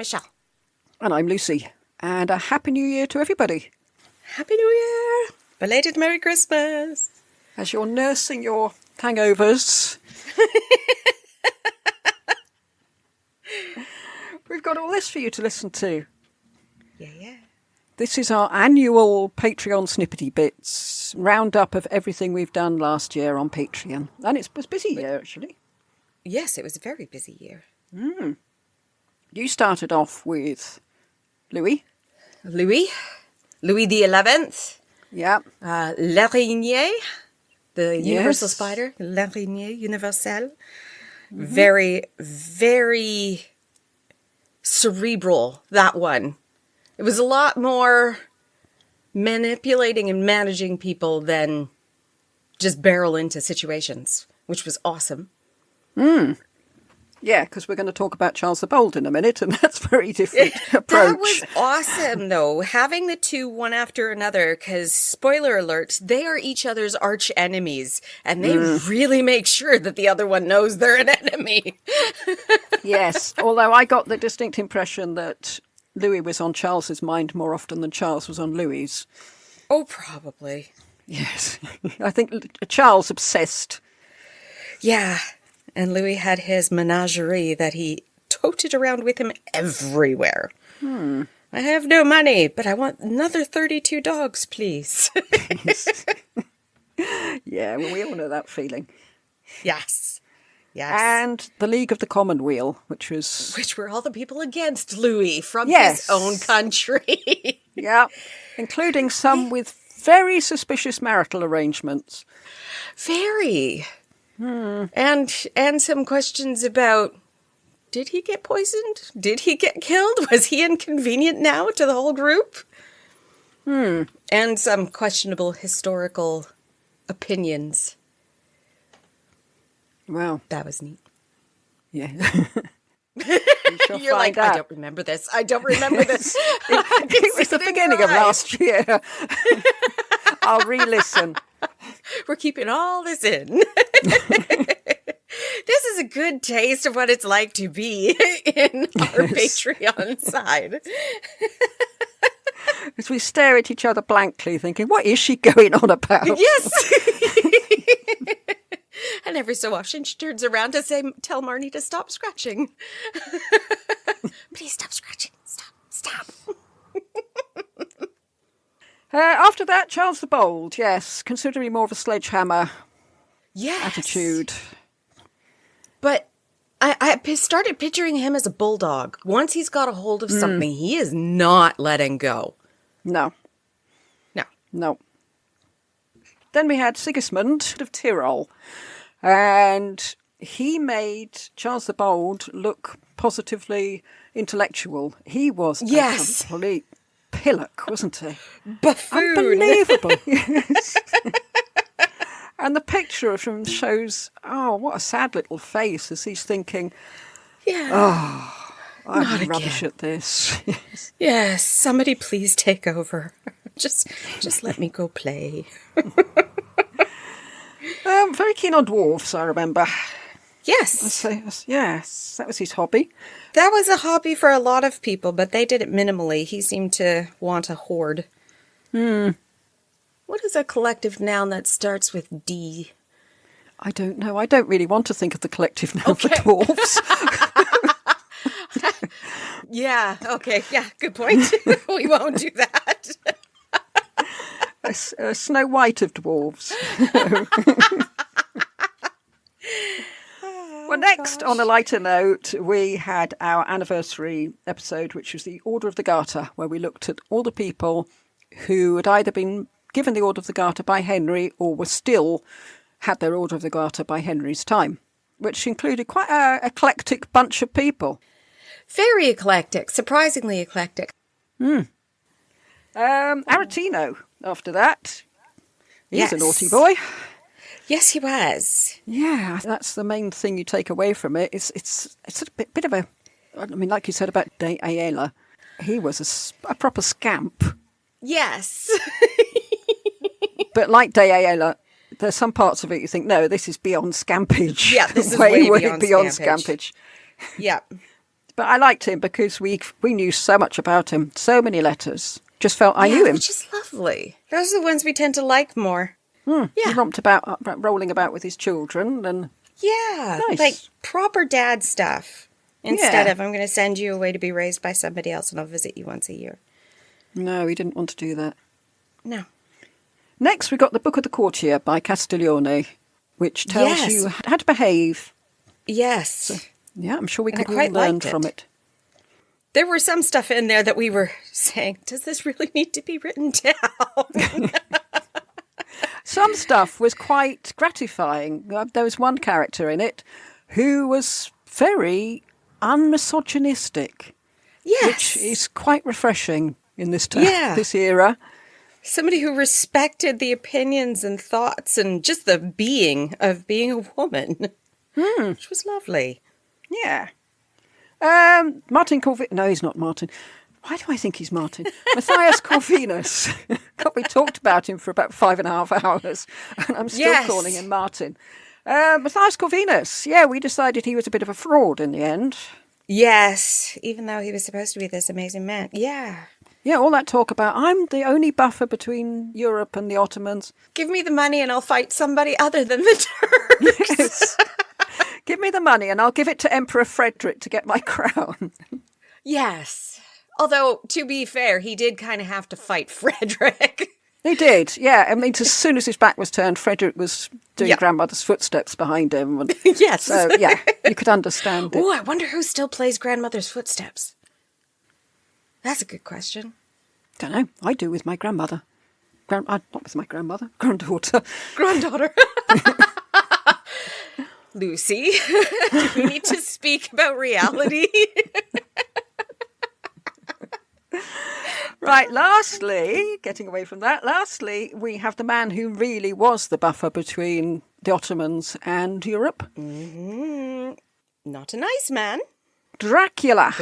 Michelle. And I'm Lucy. And a Happy New Year to everybody. Happy New Year. Belated Merry Christmas. As you're nursing your hangovers, we've got all this for you to listen to. Yeah. This is our annual Patreon Snippetty Bits roundup of everything we've done last year on Patreon. And it was a busy year, actually. Yes, it was a very busy year. You started off with Louis. Louis the 11th. Yeah. L'araignée, the universal spider. L'araignée universelle. Very, very cerebral, that one. It was a lot more manipulating and managing people than just barrel into situations, which was awesome. Yeah, because we're going to talk about Charles the Bold in a minute, and that's a very different approach. That was awesome, though, having the two one after another, because, spoiler alert, they are each other's arch enemies, and they really make sure that the other one knows they're an enemy. Yes, although I got the distinct impression that Louis was on Charles's mind more often than Charles was on Louis's. Oh, probably. Yes, I think Charles obsessed. Yeah, and Louis had his menagerie that he toted around with him everywhere. I have no money, but I want another 32 dogs, please. Yeah, well, we all know that feeling. Yes. And the League of the Commonweal, which were all the people against Louis from Yes. his own country. Yeah, including some with very suspicious marital arrangements. Very. And some questions about, did he get poisoned? Did he get killed? Was he inconvenient now to the whole group? And some questionable historical opinions. Well, That was neat. yeah. You're like, I don't remember this. It was the beginning of last year. I'll re-listen. We're keeping all this in. This is a good taste of what it's like to be in our Patreon side. As we stare at each other blankly, thinking, what is she going on about? Yes. And every so often she turns around to tell Marnie to stop scratching. Please stop scratching. Stop. After that, Charles the Bold, yes, considering more of a sledgehammer attitude. But I started picturing him as a bulldog. Once he's got a hold of something, he is not letting go. No. Then we had Sigismund of Tyrol, and he made Charles the Bold look positively intellectual. He was a complete pillock, wasn't he? Buffoon. Unbelievable. Yes. And the picture of him shows, what a sad little face as he's thinking, I'm rubbish at this. Yes, somebody please take over. Just let me go play. Very keen on dwarfs, I remember. Yes. Yes, that was his hobby. That was a hobby for a lot of people, but they did it minimally. He seemed to want a hoard. What is a collective noun that starts with D? I don't know. I don't really want to think of the collective noun for dwarfs. Yeah, okay. Yeah, good point. We won't do that. A Snow White of dwarves. Well, next, on a lighter note, we had our anniversary episode, which was the Order of the Garter, where we looked at all the people who had either been given the Order of the Garter by Henry or had their Order of the Garter by Henry's time, which included quite an eclectic bunch of people. Very eclectic, surprisingly eclectic. Aretino, after that. He's a naughty boy. Yes, he was. Yeah, that's the main thing you take away from it. It's a bit of a, I mean, like you said about De Ayala, he was a proper scamp. Yes. But like De Ayala, there's some parts of it you think, no, this is beyond scampage. Yeah, this is way beyond scampage. Yeah. But I liked him because we knew so much about him, so many letters. Just felt I knew him. Which is lovely. Those are the ones we tend to like more. Yeah. He romped about, rolling about with his children. And yeah, nice. Like proper dad stuff. Instead of, I'm going to send you away to be raised by somebody else and I'll visit you once a year. No, he didn't want to do that. No. Next, we got The Book of the Courtier by Castiglione, which tells you how to behave. Yes. So, yeah, I'm sure we could quite learn liked from it. There were some stuff in there that we were saying, does this really need to be written down? Some stuff was quite gratifying. There was one character in it who was very unmisogynistic. Yes. Which is quite refreshing in this this era. Somebody who respected the opinions and thoughts and just the being of being a woman. Which was lovely. Yeah. Martin Corvinus. No, he's not Martin. Why do I think he's Martin? Matthias Corvinus. God, we talked about him for about 5.5 hours, and I'm still calling him Martin. Matthias Corvinus. Yeah, we decided he was a bit of a fraud in the end. Yes, even though he was supposed to be this amazing man. Yeah. Yeah, all that talk about, I'm the only buffer between Europe and the Ottomans. Give me the money and I'll fight somebody other than the Turks. Yes. Give me the money and I'll give it to Emperor Frederick to get my crown. Yes. Although, to be fair, he did kind of have to fight Frederick. He did, yeah. I mean, as soon as his back was turned, Frederick was doing grandmother's footsteps behind him. And yes. So, yeah, you could understand it. Oh, I wonder who still plays grandmother's footsteps. That's a good question. Don't know. I do with my grandmother. Not with my grandmother. Granddaughter. Granddaughter. Lucy, do we need to speak about reality? Right, lastly, getting away from that, we have the man who really was the buffer between the Ottomans and Europe. Mm-hmm. Not a nice man. Dracula.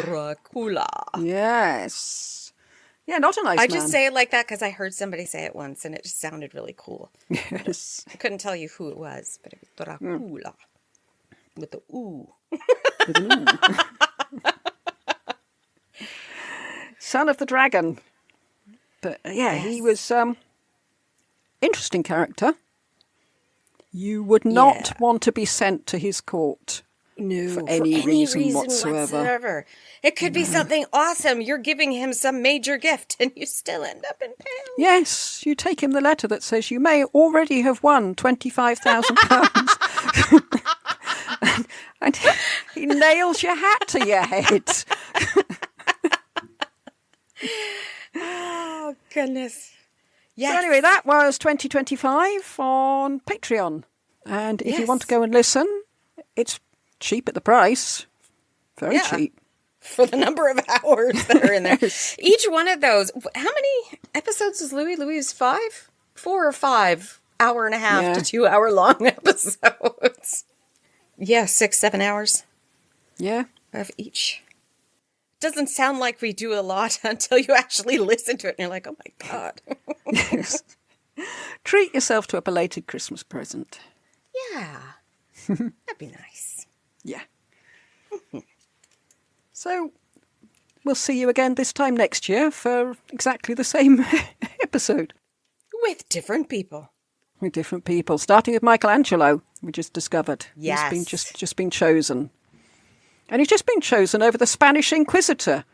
Yes. Yeah, not a nice man. I just say it like that because I heard somebody say it once and it just sounded really cool. Yes. I couldn't tell you who it was, but it was Dracula. With the ooh. With an ooh. Son of the Dragon. But he was interesting character. You would not want to be sent to his court. No, for any reason whatsoever. It could be something awesome. You're giving him some major gift and you still end up in pounds. Yes, you take him the letter that says you may already have won £25,000. and he nails your hat to your head. Oh, goodness. Yes. So anyway, that was 2025 on Patreon. And if you want to go and listen, it's cheap at the price. Very cheap. For the number of hours that are in there. Each one of those. How many episodes is Louis? Louis is 5? 4 or 5 1.5 to 2 hour long episodes. Yeah, 6-7 hours. Yeah. Of each. Doesn't sound like we do a lot until you actually listen to it and you're like, oh my God. Yes. Treat yourself to a belated Christmas present. Yeah. That'd be nice. Yeah. So we'll see you again this time next year for exactly the same episode. With different people. With different people. Starting with Michelangelo, we just discovered. Yes. He's been just been chosen. And he's just been chosen over the Spanish Inquisitor.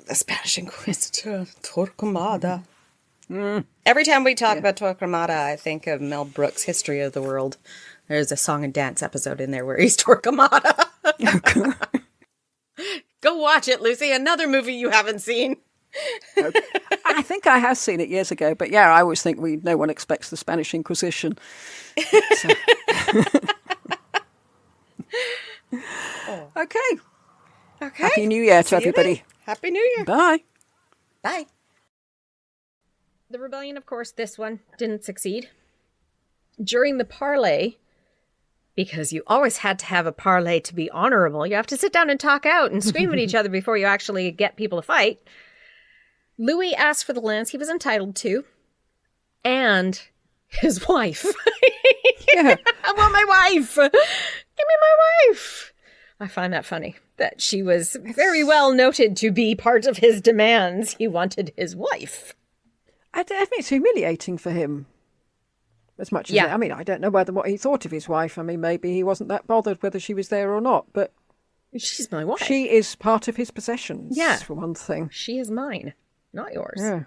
The Spanish Inquisitor, Torquemada. Every time we talk about Torquemada, I think of Mel Brooks' History of the World. There's a song and dance episode in there where he's Torquemada. Go watch it, Lucy. Another movie you haven't seen. Okay. I think I have seen it years ago, but I always think no one expects the Spanish Inquisition. So. Okay. Happy New Year to everybody. Happy New Year. Bye. Bye. The rebellion, of course, this one didn't succeed. During the parley, because you always had to have a parley to be honorable, you have to sit down and talk out and scream at each other before you actually get people to fight. Louis asked for the lands he was entitled to, and his wife. Yeah. I want my wife. Give me my wife. I find that funny, that she was very well noted to be part of his demands. He wanted his wife. I think it's humiliating for him. As much as, I mean, I don't know what he thought of his wife. I mean, maybe he wasn't that bothered whether she was there or not, but... She's my wife. She is part of his possessions, for one thing. She is mine, not yours. Yeah.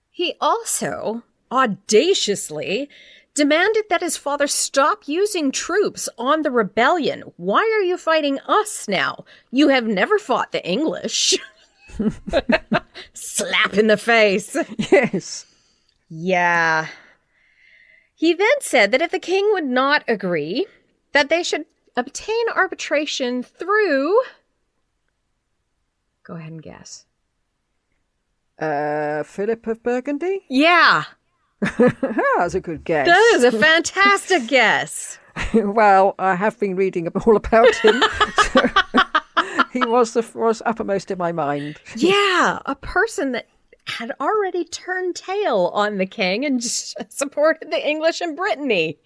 He also audaciously demanded that his father stop using troops on the rebellion. Why are you fighting us now? You have never fought the English. Slap in the face. Yes. Yeah. He then said that if the king would not agree, that they should obtain arbitration through... Go ahead and guess. Philip of Burgundy? Yeah. That's a good guess. That is a fantastic guess. Well, I have been reading all about him. So he was uppermost in my mind. Yeah, a person that had already turned tail on the king and just supported the English in Brittany.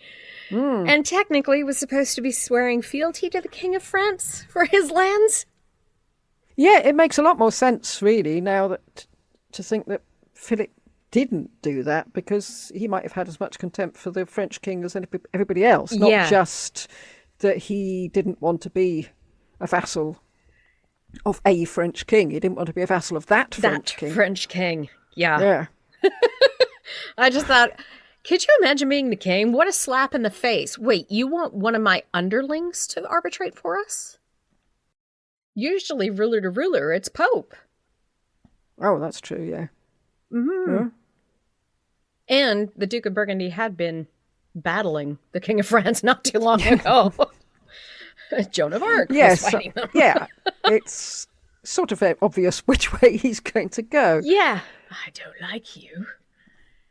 And technically was supposed to be swearing fealty to the King of France for his lands. Yeah, it makes a lot more sense, really, now that to think that Philip didn't do that, because he might have had as much contempt for the French king as everybody else, not just that he didn't want to be a vassal of a French king. He didn't want to be a vassal of that French king. French king, yeah. I just thought... Could you imagine being the king? What a slap in the face. Wait, you want one of my underlings to arbitrate for us? Usually ruler to ruler, it's Pope. Oh, that's true, yeah. Mm-hmm. Yeah. And the Duke of Burgundy had been battling the King of France not too long ago. Joan of Arc was fighting them. Yeah, it's sort of obvious which way he's going to go. Yeah. I don't like you.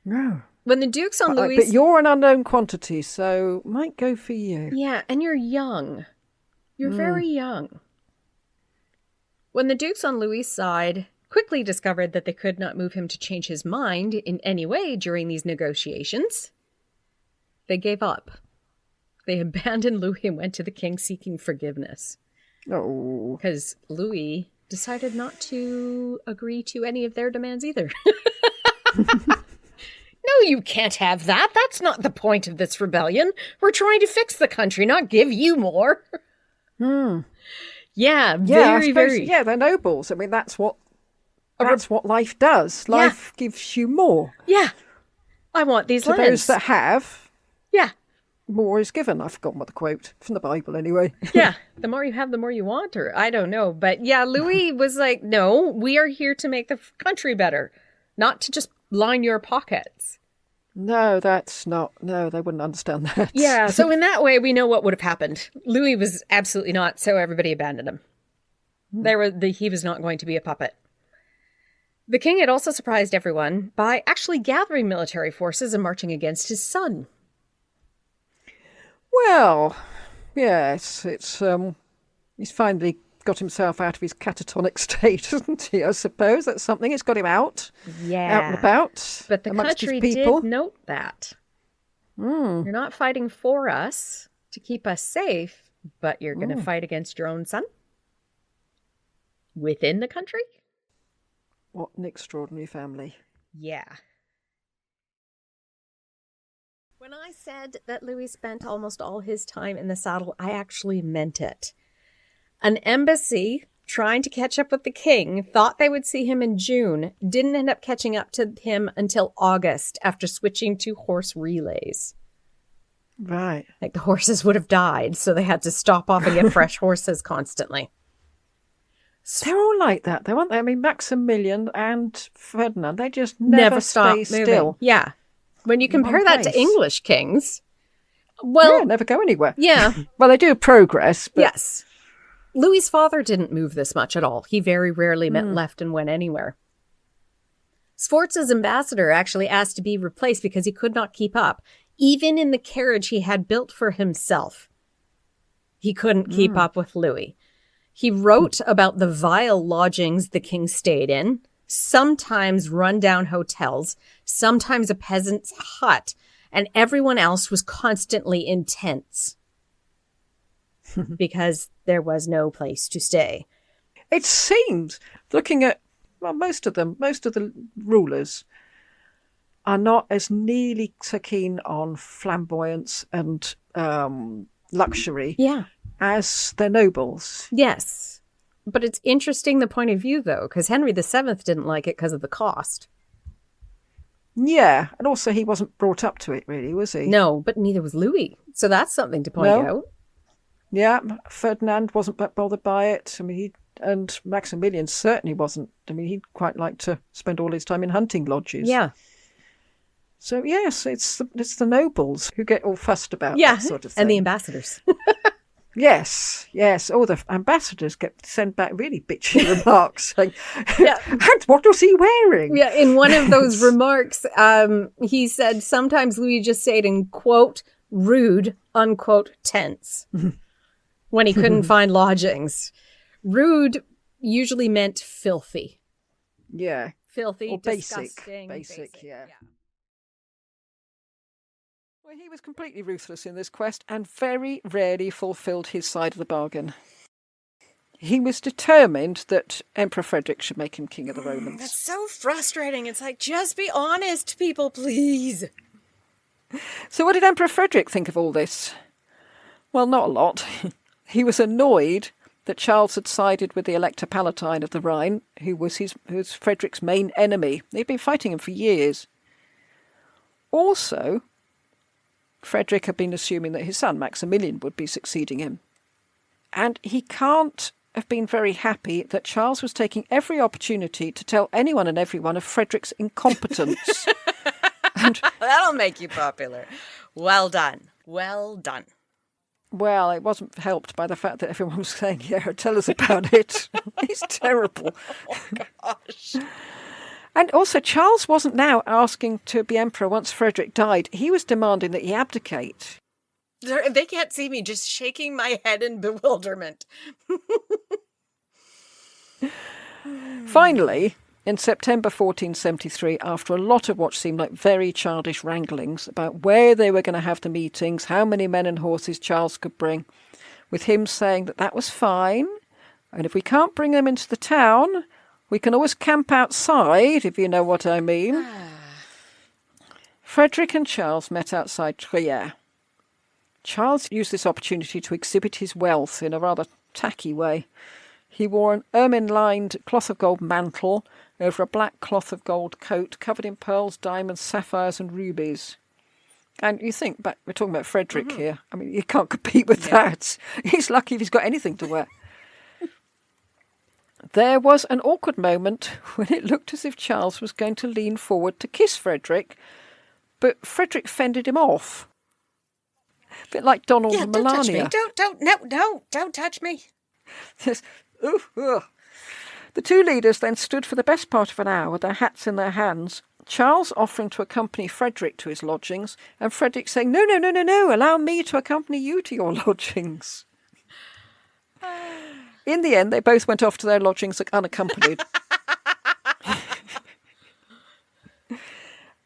No. When the Duke's on Louis... But you're an unknown quantity, so might go for you. Yeah, and you're young. You're very young. When the Duke's on Louis' side quickly discovered that they could not move him to change his mind in any way during these negotiations, they gave up. They abandoned Louis and went to the king seeking forgiveness. Oh. Because Louis decided not to agree to any of their demands either. No, you can't have that. That's not the point of this rebellion. We're trying to fix the country, not give you more. Yeah, very. Yeah, they're nobles. I mean, that's what life does. Life gives you more. Yeah. I want these lands. To those that have. Yeah. More is given. I've forgotten what the quote from the Bible anyway. Yeah. The more you have, the more you want, or I don't know. But yeah, Louis was like, no, we are here to make the country better, not to just line your pockets. No, that's not. No, they wouldn't understand that. Yeah, so in that way, we know what would have happened. Louis was absolutely not, so everybody abandoned him. He was not going to be a puppet. The king had also surprised everyone by actually gathering military forces and marching against his son. Well, yes, he's finally got himself out of his catatonic state, hasn't he? I suppose that's something. It's got him out, out and about. But the country did note that. You're not fighting for us to keep us safe, but you're going to fight against your own son within the country. What an extraordinary family. Yeah. When I said that Louis spent almost all his time in the saddle, I actually meant it. An embassy trying to catch up with the king thought they would see him in June, didn't end up catching up to him until August after switching to horse relays. Right. Like the horses would have died, so they had to stop off and get fresh horses constantly. They're all like that, though, aren't they? I mean, Maximilian and Ferdinand, they just never stay still. Yeah. When you compare that to English kings, well... Yeah, never go anywhere. Yeah. Well, they do progress, but... Yes. Louis's father didn't move this much at all. He very rarely left and went anywhere. Sforza's ambassador actually asked to be replaced because he could not keep up. Even in the carriage he had built for himself, he couldn't keep up with Louis. He wrote about the vile lodgings the king stayed in, sometimes run-down hotels, sometimes a peasant's hut, and everyone else was constantly intense. because there was no place to stay. It seems, looking at, well, most of the rulers are not as nearly so keen on flamboyance and luxury as their nobles. Yes. But it's interesting the point of view, though, because Henry VII didn't like it because of the cost. Yeah, and also he wasn't brought up to it, really, was he? No, but neither was Louis. So that's something to point out. Yeah, Ferdinand wasn't bothered by it. I mean, and Maximilian certainly wasn't. I mean, he'd quite like to spend all his time in hunting lodges. Yeah. So, yes, it's the nobles who get all fussed about that sort of thing. And the ambassadors. Yes. Oh, the ambassadors get sent back really bitchy remarks saying, and what was he wearing? Yeah, in one of those remarks, he said sometimes Louis just said in, quote, rude, unquote, tense, when he couldn't find lodgings. Rude usually meant filthy. Yeah. Filthy, or disgusting. Basic, yeah. Well, he was completely ruthless in this quest and very rarely fulfilled his side of the bargain. He was determined that Emperor Frederick should make him king of the Romans. That's so frustrating. It's like, just be honest, people, please. So what did Emperor Frederick think of all this? Well, not a lot. He was annoyed that Charles had sided with the Elector Palatine of the Rhine, who was Frederick's main enemy. They'd been fighting him for years. Also, Frederick had been assuming that his son Maximilian would be succeeding him. And he can't have been very happy that Charles was taking every opportunity to tell anyone and everyone of Frederick's incompetence. That'll make you popular. Well done. Well done. Well, it wasn't helped by the fact that everyone was saying, yeah, tell us about it. He's terrible. Oh, gosh. And also, Charles wasn't now asking to be emperor once Frederick died. He was demanding that he abdicate. They can't see me just shaking my head in bewilderment. Finally, in September 1473, after a lot of what seemed like very childish wranglings about where they were going to have the meetings, how many men and horses Charles could bring, with him saying that was fine, and if we can't bring them into the town, we can always camp outside, if you know what I mean. Frederick and Charles met outside Trier. Charles used this opportunity to exhibit his wealth in a rather tacky way. He wore an ermine-lined cloth of gold mantle over a black cloth of gold coat covered in pearls, diamonds, sapphires and rubies. And you think, we're talking about Frederick here. I mean, you can't compete with that. He's lucky if he's got anything to wear. There was an awkward moment when it looked as if Charles was going to lean forward to kiss Frederick, but Frederick fended him off. A bit like Donald and Melania. Don't touch me. The two leaders then stood for the best part of an hour with their hats in their hands, Charles offering to accompany Frederick to his lodgings, and Frederick saying, no, allow me to accompany you to your lodgings. In the end, they both went off to their lodgings unaccompanied.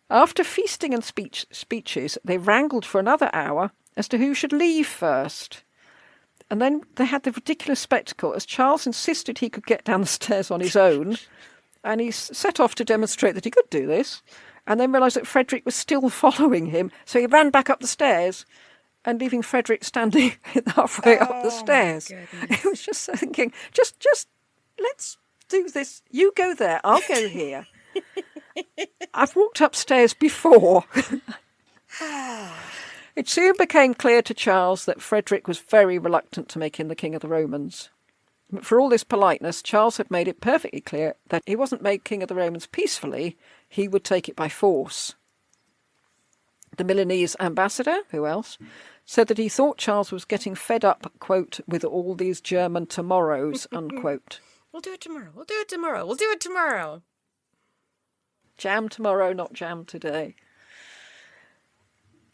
After feasting and speeches, they wrangled for another hour as to who should leave first. And then they had the ridiculous spectacle as Charles insisted he could get down the stairs on his own, and he set off to demonstrate that he could do this, and then realised that Frederick was still following him, so he ran back up the stairs, and leaving Frederick standing halfway up the stairs. It was just thinking, just let's do this. You go there, I'll go here. I've walked upstairs before. It soon became clear to Charles that Frederick was very reluctant to make him the King of the Romans. But for all this politeness, Charles had made it perfectly clear that he wasn't made King of the Romans peacefully, he would take it by force. The Milanese ambassador, who else, said that he thought Charles was getting fed up, quote, with all these German tomorrows, unquote. We'll do it tomorrow. Jam tomorrow, not jam today.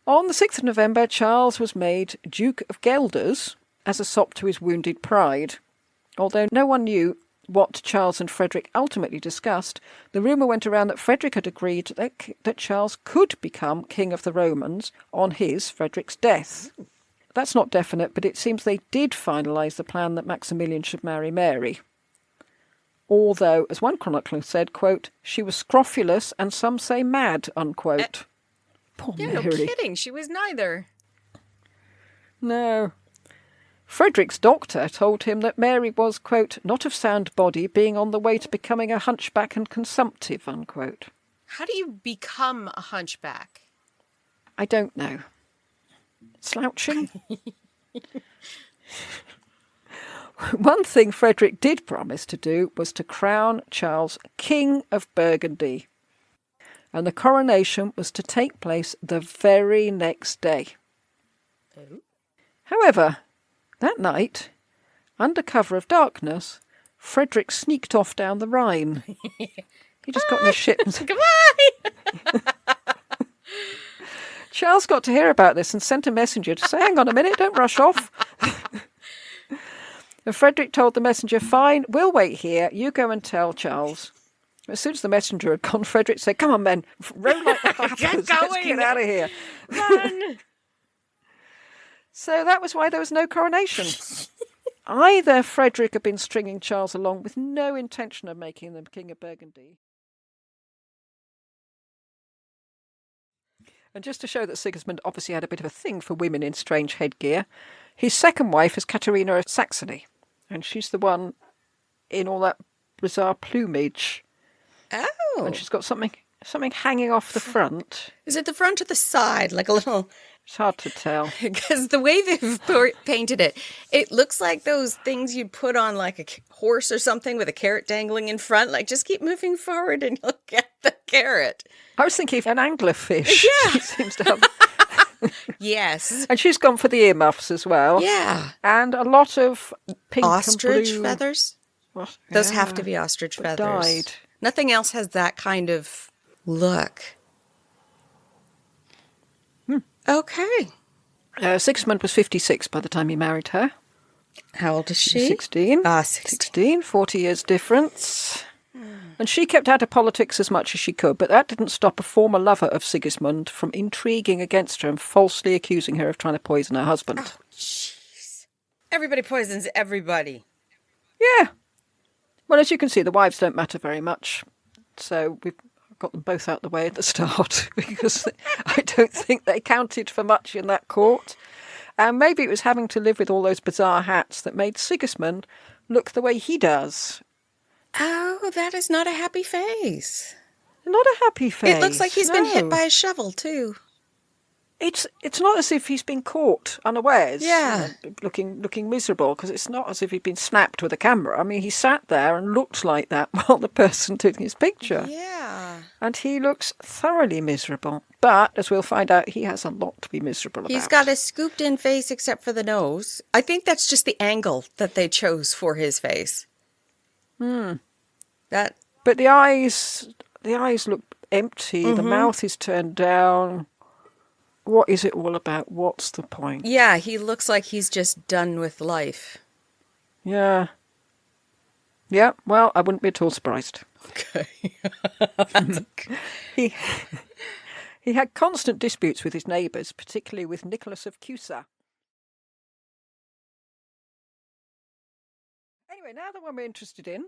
On the 6th of November, Charles was made Duke of Guelders as a sop to his wounded pride. Although no one knew what Charles and Frederick ultimately discussed, the rumour went around that Frederick had agreed that Charles could become King of the Romans on Frederick's death. that's not definite, but it seems they did finalise the plan that Maximilian should marry Mary. Although, as one chronicler said, quote, she was scrofulous and some say mad, unquote. Poor Yeah, Mary. no kidding. She was neither. No. Frederick's doctor told him that Mary was, quote, not of sound body, being on the way to becoming a hunchback and consumptive, unquote. How do you become a hunchback? I don't know. Slouching? One thing Frederick did promise to do was to crown Charles King of Burgundy. And the coronation was to take place the very next day. Oh. However, that night, under cover of darkness, Frederick sneaked off down the Rhine. He just got in his ship and said, Goodbye! Charles got to hear about this and sent a messenger to say, hang on a minute, don't rush off. And Frederick told the messenger, fine, we'll wait here. You go and tell Charles. As soon as the messenger had gone, Frederick said, come on, men, row like the hoppers. Get Let's going. get out of here. Run! So that was why there was no coronation. Either Frederick had been stringing Charles along with no intention of making him King of Burgundy. And just to show that Sigismund obviously had a bit of a thing for women in strange headgear, his second wife is Katharina of Saxony, and she's the one in all that bizarre plumage. Oh. And she's got something hanging off the front. Is it the front or the side? Like a little... It's hard to tell. Because the way they've painted it, it looks like those things you'd put on like a horse or something with a carrot dangling in front. Like, just keep moving forward and you'll get the carrot. I was thinking of an anglerfish. Yeah. She seems to have... Yes. And she's gone for the earmuffs as well. Yeah. And a lot of pink Ostrich and blue... feathers? What? Those Yeah. have to be ostrich feathers. Dyed. Nothing else has that kind of look. Okay. Sigismund was 56 by the time he married her. How old is she? 16. 16. 40 years difference. And she kept out of politics as much as she could, but that didn't stop a former lover of Sigismund from intriguing against her and falsely accusing her of trying to poison her husband. Oh, jeez. Everybody poisons everybody. Yeah. Well, as you can see, the wives don't matter very much. So we've got them both out the way at the start because I don't think they counted for much in that court. And maybe it was having to live with all those bizarre hats that made Sigismund look the way he does. Oh, that is not a happy face. Not a happy face. It looks like he's been hit no. by a shovel, too. It's not as if he's been caught unawares. Yeah. Looking miserable, because it's not as if he'd been snapped with a camera. I mean, he sat there and looked like that while the person took his picture. Yeah. And he looks thoroughly miserable. But, as we'll find out, he has a lot to be miserable about. He's got a scooped-in face except for the nose. I think that's just the angle that they chose for his face. That... But the eyes look empty. The mouth is turned down. What is it all about? What's the point? Yeah, he looks like he's just done with life. Yeah. Yeah, well, I wouldn't be at all surprised. Okay. He had constant disputes with his neighbours, particularly with Nicholas of Cusa. Anyway, now the one we're interested in,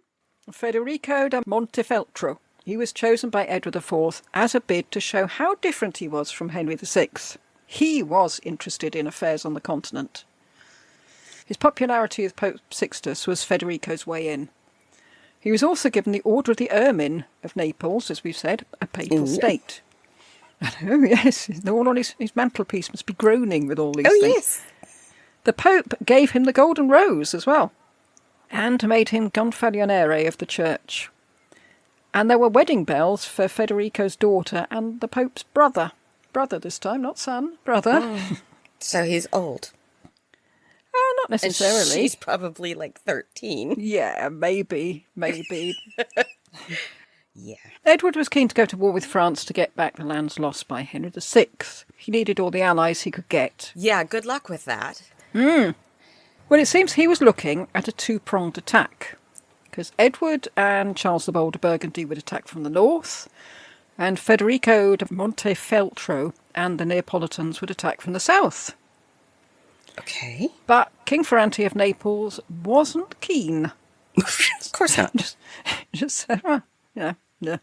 Federico da Montefeltro. He was chosen by Edward IV as a bid to show how different he was from Henry VI. He was interested in affairs on the continent. His popularity with Pope Sixtus was Federico's way in. He was also given the Order of the Ermine of Naples, as we've said, a papal state. Oh, yes, all on his mantelpiece must be groaning with all these things. Yes. The Pope gave him the Golden Rose as well, and made him Gonfaloniere of the Church. And there were wedding bells for Federico's daughter and the Pope's brother. Brother this time, not son, brother. So he's old. Not necessarily. And she's probably like 13. Yeah, maybe. Yeah. Edward was keen to go to war with France to get back the lands lost by Henry VI. He needed all the allies he could get. Yeah, good luck with that. Well, it seems he was looking at a two-pronged attack, because Edward and Charles the Bold of Burgundy would attack from the north, and Federico de Montefeltro and the Neapolitans would attack from the south. Okay. But King Ferrante of Naples wasn't keen. Of course not. Just said, well, yeah, no.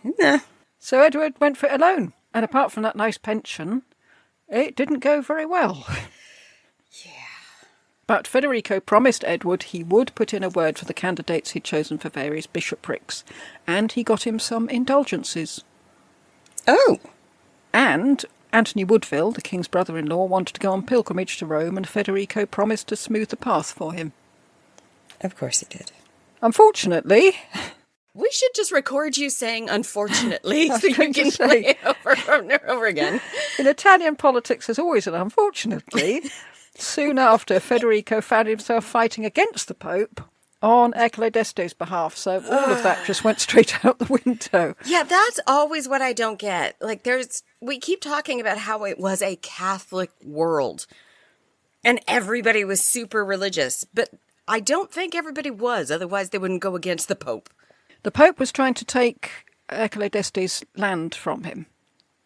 Nah. So Edward went for it alone. And apart from that nice pension, it didn't go very well. Yeah. But Federico promised Edward he would put in a word for the candidates he'd chosen for various bishoprics, and he got him some indulgences. Oh. And Anthony Woodville, the king's brother-in-law, wanted to go on pilgrimage to Rome, and Federico promised to smooth the path for him. Of course he did. Unfortunately... We should just record you saying "unfortunately" so you going can to say. play it over again. In Italian politics, there's always an unfortunately. Soon after, Federico found himself fighting against the Pope on Ercole d'Este's behalf, so all of that just went straight out the window. Yeah, that's always what I don't get. Like, we keep talking about how it was a Catholic world, and everybody was super religious, but I don't think everybody was, otherwise they wouldn't go against the Pope. The Pope was trying to take Ercole d'Este's land from him.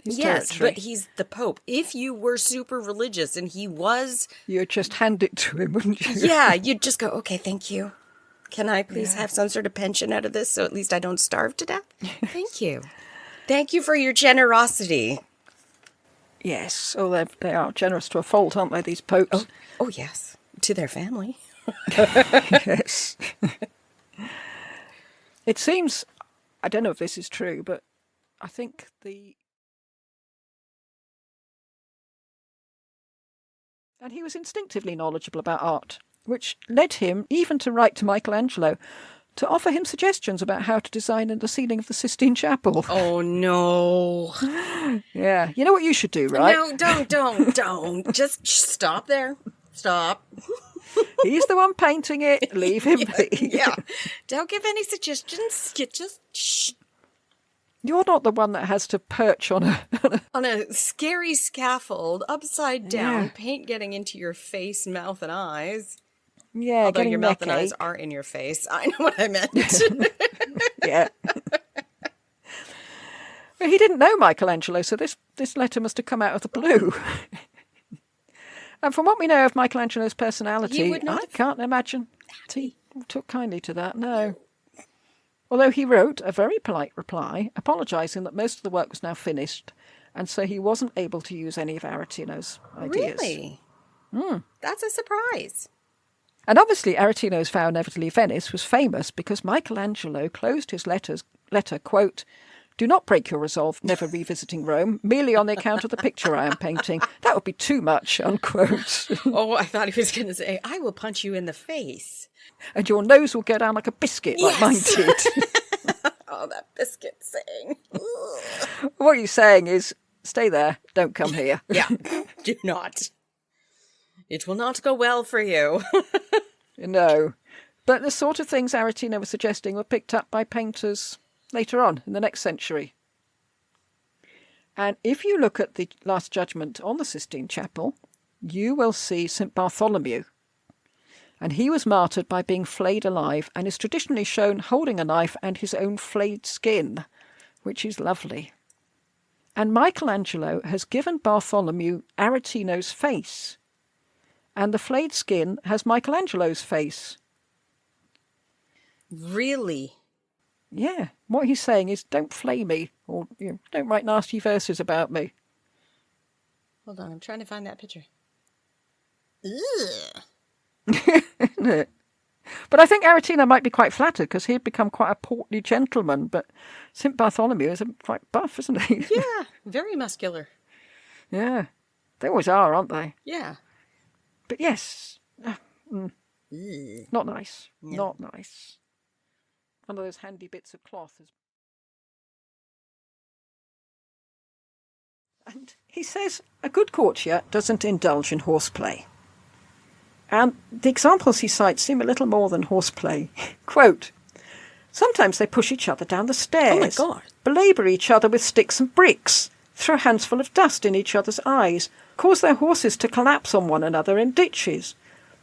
His territory. But he's the Pope. If you were super religious and he was... You'd just hand it to him, wouldn't you? Yeah, you'd just go, okay, thank you. Can I please have some sort of pension out of this so at least I don't starve to death? Thank you. Thank you for your generosity. Yes. Oh, they are generous to a fault, aren't they, these popes? Oh yes. To their family. Yes. It seems, I don't know if this is true, but I think and he was instinctively knowledgeable about art, which led him even to write to Michelangelo to offer him suggestions about how to design the ceiling of the Sistine Chapel. Oh, no. Yeah. You know what you should do, right? No, don't. Just stop there. Stop. He's the one painting it. Leave him be. Yeah. Don't give any suggestions. You just shh. You're not the one that has to perch on a scary scaffold, upside down, Yeah. paint getting into your face, mouth, and eyes. Yeah, Although getting your mouth neck and eyes ache. are in your face. I know what I meant. Yeah. Well, he didn't know Michelangelo, so this letter must have come out of the blue. And from what we know of Michelangelo's personality, would not I have- can't imagine he took kindly to that, no. Although he wrote a very polite reply, apologising that most of the work was now finished, and so he wasn't able to use any of Aretino's ideas. Really? That's a surprise. And obviously Aretino's vow never to leave Venice was famous because Michelangelo closed his letter, quote, "Do not break your resolve, never revisiting Rome, merely on the account of the picture I am painting. That would be too much," unquote. Oh, I thought he was going to say, "I will punch you in the face." And your nose will go down like a biscuit, like mine did. Oh, that biscuit saying. What he's saying is, stay there, don't come here. Yeah, do not. It will not go well for you. No. But the sort of things Aretino was suggesting were picked up by painters later on in the next century. And if you look at the Last Judgment on the Sistine Chapel, you will see St. Bartholomew. And he was martyred by being flayed alive and is traditionally shown holding a knife and his own flayed skin, which is lovely. And Michelangelo has given Bartholomew Aretino's face, and the flayed skin has Michelangelo's face. Really? Yeah, what he's saying is, don't flay me, or don't write nasty verses about me. Hold on, I'm trying to find that picture. Ugh. Isn't it? But I think Aretino might be quite flattered because he'd become quite a portly gentleman, but St. Bartholomew is quite buff, isn't he? Yeah, very muscular. Yeah. They always are, aren't they? Yeah. But yes, Ugh. not nice. No. Not nice. One of those handy bits of cloth. And he says a good courtier doesn't indulge in horseplay. And the examples he cites seem a little more than horseplay. Quote, "Sometimes they push each other down the stairs, Oh my God. belabour each other with sticks and bricks, throw handsful of dust in each other's eyes, cause their horses to collapse on one another in ditches.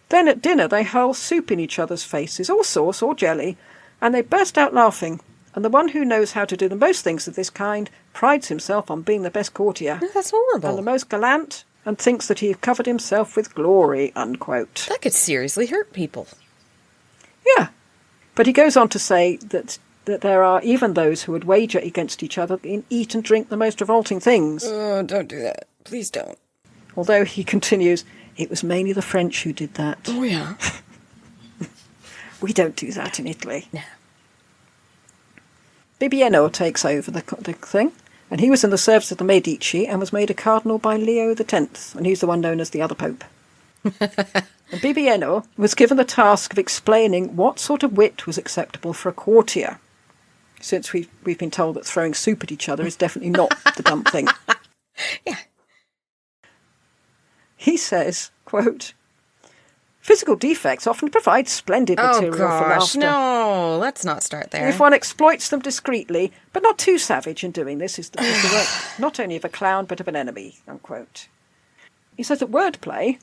Then at dinner they hurl soup in each other's faces, or sauce or jelly, and they burst out laughing. And the one who knows how to do the most things of this kind prides himself on being the best courtier, No, that's horrible. and the most gallant, and thinks that he covered himself with glory, unquote. That could seriously hurt people. Yeah. But he goes on to say that there are even those who would wager against each other and eat and drink the most revolting things. Oh, don't do that. Please don't. Although he continues, it was mainly the French who did that. Oh, yeah. We don't do that in Italy. No. Bibbieno takes over the thing, and he was in the service of the Medici and was made a cardinal by Leo X, and he's the one known as the other pope. And Bibbieno was given the task of explaining what sort of wit was acceptable for a courtier, since we've been told that throwing soup at each other is definitely not the dumb thing. Yeah. He says, quote, physical defects often provide splendid material for laughter. No, let's not start there. If one exploits them discreetly, but not too savage in doing this, is the work not only of a clown, but of an enemy, unquote. He says that wordplay,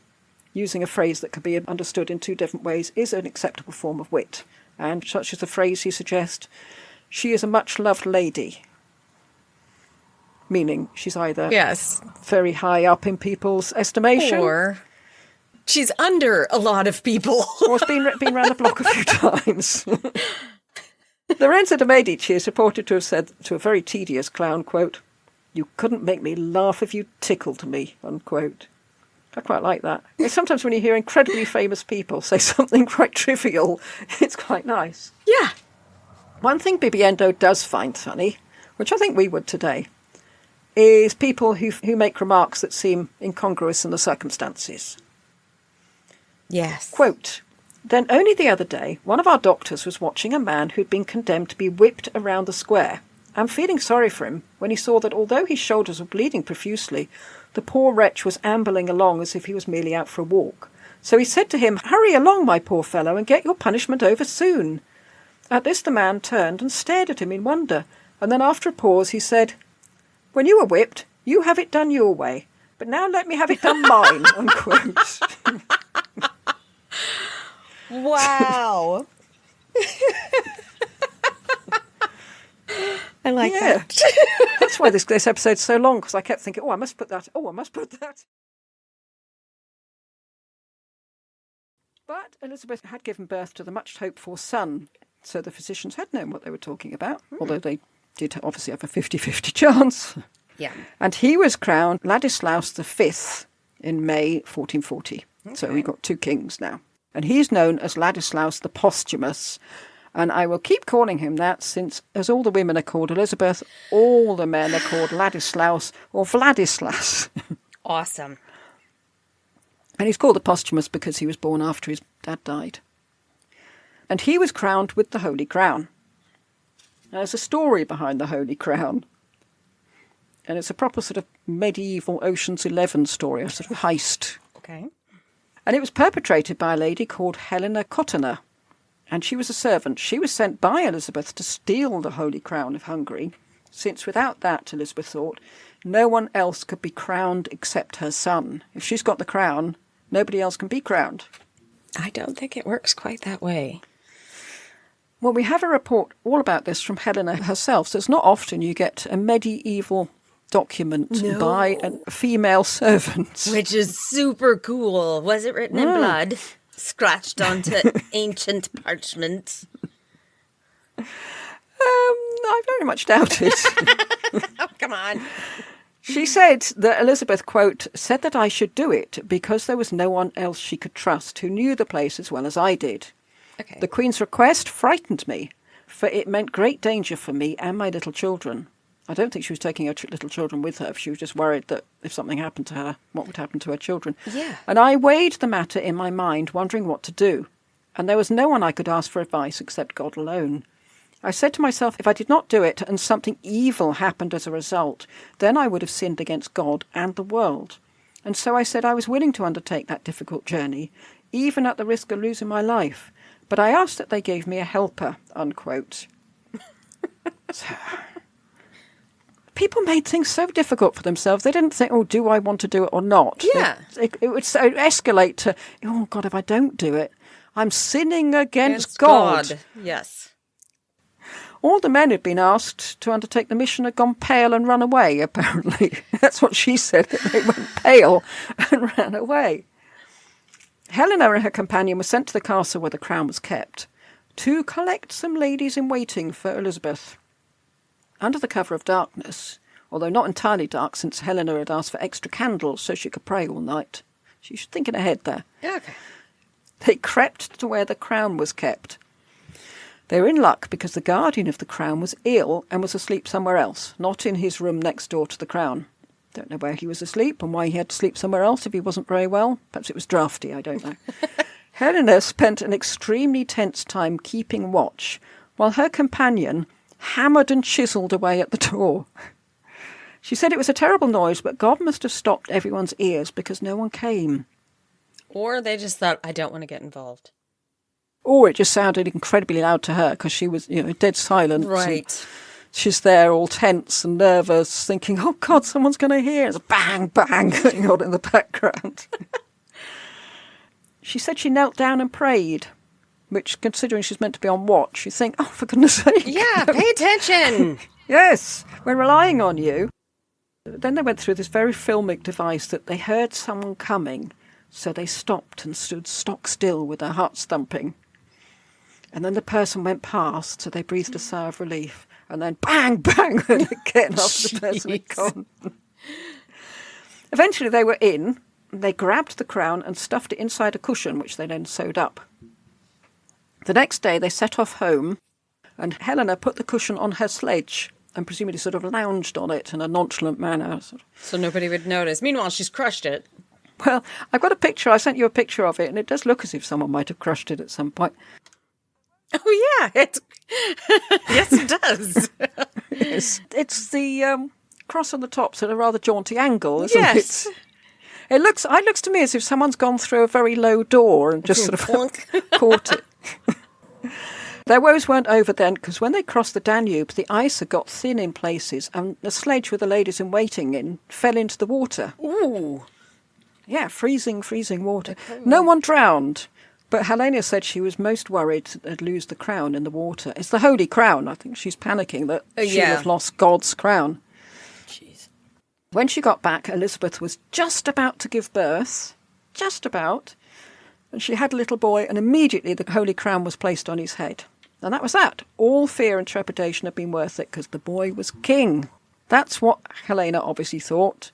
using a phrase that can be understood in two different ways, is an acceptable form of wit. And such as the phrase he suggests, she is a much-loved lady. Meaning she's either very high up in people's estimation, or she's under a lot of people. or has been around the block a few times. Lorenzo de' Medici is reported to have said to a very tedious clown, quote, "You couldn't make me laugh if you tickled me," unquote. I quite like that. Sometimes when you hear incredibly famous people say something quite trivial, it's quite nice. Yeah. One thing Bibbiendo does find funny, which I think we would today, is people who make remarks that seem incongruous in the circumstances. Yes. Quote, then only the other day, one of our doctors was watching a man who'd been condemned to be whipped around the square, and feeling sorry for him when he saw that although his shoulders were bleeding profusely, the poor wretch was ambling along as if he was merely out for a walk. So he said to him, "Hurry along, my poor fellow, and get your punishment over soon." At this the man turned and stared at him in wonder, and then after a pause he said, "When you were whipped, you have it done your way, but now let me have it done mine," unquote. Wow. I like that. That's why this episode's so long, because I kept thinking, I must put that. I must put that. But Elizabeth had given birth to the much hoped-for son, so the physicians had known what they were talking about, although they did obviously have a 50-50 chance. Yeah. And he was crowned Ladislaus V in May 1440. Okay. So we've got two kings now. And he's known as Ladislaus the Posthumous. And I will keep calling him that since, as all the women are called Elizabeth, all the men are called Ladislaus or Vladislas. Awesome. And he's called the Posthumous because he was born after his dad died. And he was crowned with the Holy Crown. Now, there's a story behind the Holy Crown. And it's a proper sort of medieval Ocean's 11 story, a sort of heist. Okay. And it was perpetrated by a lady called Helena Cottiner. And she was a servant. She was sent by Elizabeth to steal the Holy Crown of Hungary, since without that, Elizabeth thought, no one else could be crowned except her son. If she's got the crown, nobody else can be crowned. I don't think it works quite that way. Well, we have a report all about this from Helena herself, so it's not often you get a medieval document by a female servant. Which is super cool. Was it written in blood? Scratched onto ancient parchment? I very much doubt it. Oh, come on. She said that Elizabeth, quote, said that I should do it because there was no one else she could trust who knew the place as well as I did. Okay. The Queen's request frightened me, for it meant great danger for me and my little children. I don't think she was taking her little children with her. She was just worried that if something happened to her, what would happen to her children. Yeah. And I weighed the matter in my mind, wondering what to do. And there was no one I could ask for advice except God alone. I said to myself, if I did not do it and something evil happened as a result, then I would have sinned against God and the world. And so I said I was willing to undertake that difficult journey, even at the risk of losing my life. But I asked that they gave me a helper, unquote. So, people made things so difficult for themselves. They didn't think, do I want to do it or not? Yeah. It would so escalate to, God, if I don't do it, I'm sinning against God. Yes. All the men who'd been asked to undertake the mission had gone pale and run away, apparently. That's what she said, that they went pale and ran away. Helena and her companion were sent to the castle where the crown was kept to collect some ladies in waiting for Elizabeth. Under the cover of darkness, although not entirely dark since Helena had asked for extra candles so she could pray all night. She's thinking ahead there. Okay. They crept to where the crown was kept. They were in luck because the guardian of the crown was ill and was asleep somewhere else, not in his room next door to the crown. Don't know where he was asleep and why he had to sleep somewhere else if he wasn't very well. Perhaps it was drafty, I don't know. Helena spent an extremely tense time keeping watch while her companion hammered and chiselled away at the door. She said it was a terrible noise, but God must have stopped everyone's ears because no one came. Or they just thought, I don't want to get involved. Or it just sounded incredibly loud to her because she was, dead silent. Right. She's there all tense and nervous, thinking, oh, God, someone's going to hear. There's a bang, bang going on in the background. She said she knelt down and prayed, which, considering she's meant to be on watch, you think, oh, for goodness sake. Yeah, pay attention. Yes, we're relying on you. Then they went through this very filmic device that they heard someone coming, so they stopped and stood stock still with their hearts thumping. And then the person went past, so they breathed a sigh of relief. And then bang, bang, and again after the person had gone. Eventually they were in. They grabbed the crown and stuffed it inside a cushion, which they then sewed up. The next day they set off home, and Helena put the cushion on her sledge and presumably sort of lounged on it in a nonchalant manner. So nobody would notice. Meanwhile, she's crushed it. Well, I've got a picture. I sent you a picture of it, and it does look as if someone might have crushed it at some point. Oh, yeah. Yes, it does. Yes. It's the cross on the top, so at a rather jaunty angle, isn't Yes. it? It looks to me as if someone's gone through a very low door and just sort of caught it. Their woes weren't over then, because when they crossed the Danube, the ice had got thin in places, and the sledge with the ladies in waiting in fell into the water. Ooh. Yeah, freezing water. No one drowned, but Helena said she was most worried they'd lose the crown in the water. It's the Holy Crown. I think she's panicking that she'll have lost God's crown. Jeez. When she got back, Elizabeth was just about to give birth. Just about. And she had a little boy, and immediately the Holy Crown was placed on his head. And that was that. All fear and trepidation had been worth it because the boy was king. That's what Helena obviously thought.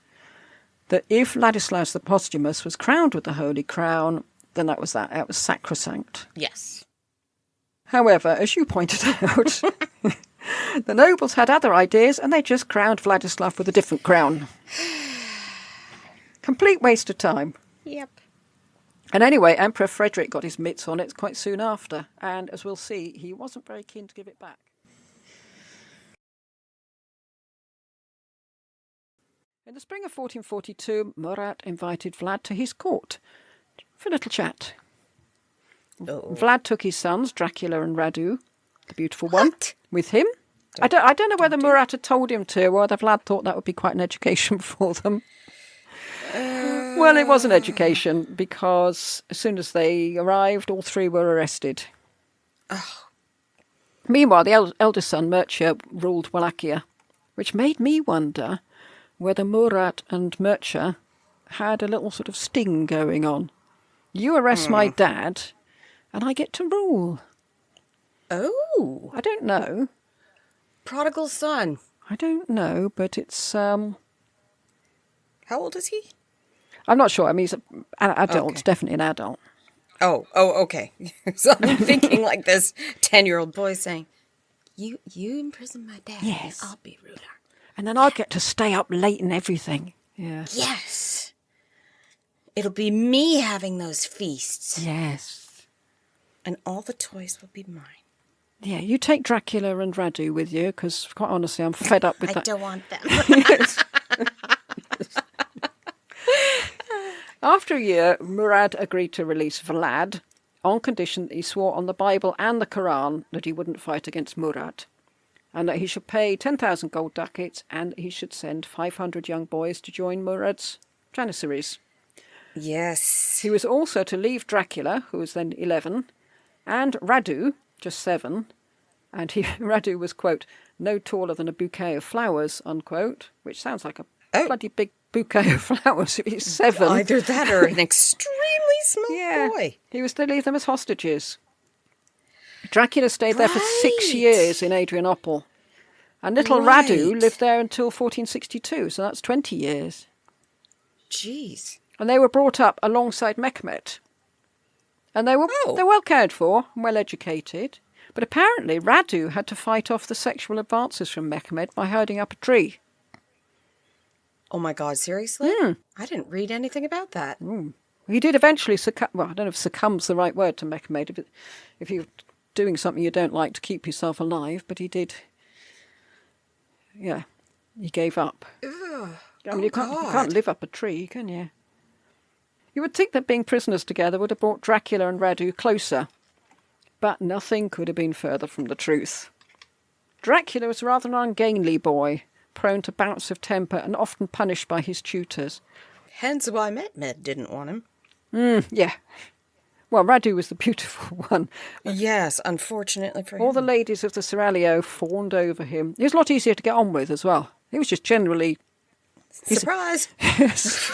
That if Ladislaus the Posthumous was crowned with the Holy Crown, then that was that. That was sacrosanct. Yes. However, as you pointed out, the nobles had other ideas and they just crowned Vladislav with a different crown. Complete waste of time. Yep. And anyway, Emperor Frederick got his mitts on it quite soon after, and as we'll see, he wasn't very keen to give it back. In the spring of 1442, Murat invited Vlad to his court for a little chat. Oh. Vlad took his sons, Dracula and Radu, the beautiful one, What? with him. I don't know whether Murat had told him to, or whether Vlad thought that would be quite an education for them. Well, it was an education, because as soon as they arrived, all three were arrested. Oh. Meanwhile, the eldest son, Mircea, ruled Wallachia, which made me wonder whether Murat and Mircea had a little sort of sting going on. You arrest my dad, and I get to rule. Oh. I don't know. Prodigal son. I don't know, but it's... How old is he? I'm not sure. I mean, he's an adult, Okay. definitely an adult. Oh, okay. So I'm thinking like this 10-year-old boy saying, You imprison my dad, Yes. and I'll be ruler. And then I get to stay up late and everything. Yes. Yes. It'll be me having those feasts. Yes. And all the toys will be mine. Yeah, you take Dracula and Radu with you, because quite honestly, I'm fed up with I that. don't want them. Yes. After a year, Murad agreed to release Vlad on condition that he swore on the Bible and the Quran that he wouldn't fight against Murad, and that he should pay 10,000 gold ducats, and he should send 500 young boys to join Murad's Janissaries. Yes. He was also to leave Dracula, who was then 11, and Radu, just 7, And Radu was, quote, no taller than a bouquet of flowers, unquote, which sounds like a bloody big bouquet of flowers if he's 7. Either that or an extremely small boy. He was to leave them as hostages. Dracula stayed there for 6 Right. years in Adrianople. And little Right. Radu lived there until 1462, so that's 20 years. Jeez. And they were brought up alongside Mehmet. And they were they're well cared for and well educated. But apparently Radu had to fight off the sexual advances from Mehmet by hiding up a tree. Oh my God, seriously? I didn't read anything about that. He did eventually succumb. Well, I don't know if succumb's the right word to Mehmet. If you're doing something you don't like to keep yourself alive, but he did. Yeah, he gave up. Ugh. I mean, you can't live up a tree, can you? You would think that being prisoners together would have brought Dracula and Radu closer. But nothing could have been further from the truth. Dracula was rather an ungainly boy, prone to bouts of temper and often punished by his tutors. Hence why Mehmet didn't want him. Yeah. Well, Radu was the beautiful one. Yes, unfortunately for him. All the ladies of the Seraglio fawned over him. He was a lot easier to get on with as well. He was just generally... Surprise! Yes.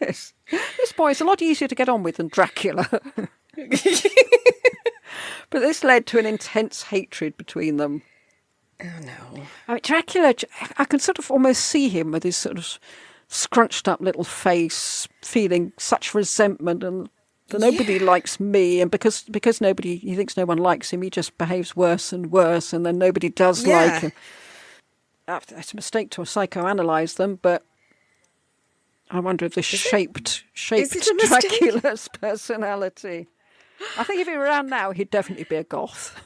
Yes. This boy's a lot easier to get on with than Dracula. But this led to an intense hatred between them. Oh, no. I mean, Dracula, I can sort of almost see him with his sort of scrunched up little face, feeling such resentment and that nobody likes me. And because he thinks no one likes him, he just behaves worse and worse, and then nobody does like him. It's a mistake to psychoanalyze them, but I wonder if this shaped Dracula's personality. I think if he were around now, he'd definitely be a goth.